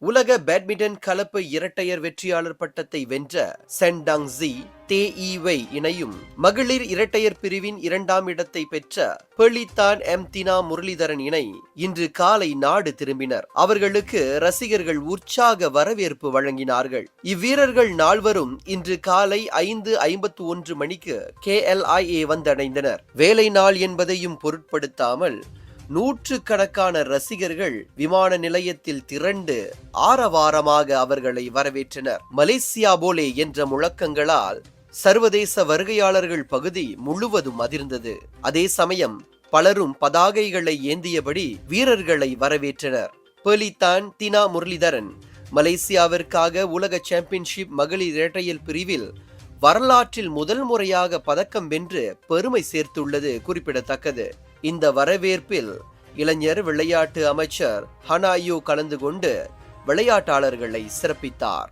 உலக பேட்மிண்டன் கலப்பு இரட்டையர் வெற்றியாளர் பட்டத்தை வென்ற சென் டாங் ஜி, தே ஈவை இணையும் மகளிர் இரட்டையர் பிரிவின் 2ஆம் இடத்தை பெற்ற பெலிதான் எம் தினா முரளிதரன் இணை இன்று காலை நாடு திரும்பினர். அவர்களுக்கு ரசிகர்கள் உற்சாக வரவேற்பு வழங்கினார்கள். இவ்வீரர்கள் நால்வரும் இன்று காலை 5:51 மணிக்கு KLIA வந்தடைந்தனர். வேலை நாள் என்பதையும் பொருட்படுத்தாமல் நூற்றுக்கணக்கான ரசிகர்கள் விமான நிலையத்தில் திரண்டு ஆரவாரமாக அவர்களை வரவேற்றனர். மலேசியா போலே என்ற முழக்கங்களால் சர்வதேச வருகையாளர்கள் பகுதி முழுவதும் அதிர்ந்தது. அதே சமயம் பலரும் பதாகைகளை ஏந்தியபடி வீரர்களை வரவேற்றனர். பெலிதான் தினா முரளிதரன் மலேசியாவிற்காக உலக சாம்பியன்ஷிப் மகளிர் இரட்டையர் பிரிவில் வரலாற்றில் முதல் முறையாக பதக்கம் வென்று பெருமை சேர்த்துள்ளது குறிப்பிடத்தக்கது. இந்த வரவேற்பில் இளைஞர் விளையாட்டு அமைச்சர் ஹனாயோ கலந்து கொண்டு விளையாட்டாளர்களை சிறப்பித்தார்.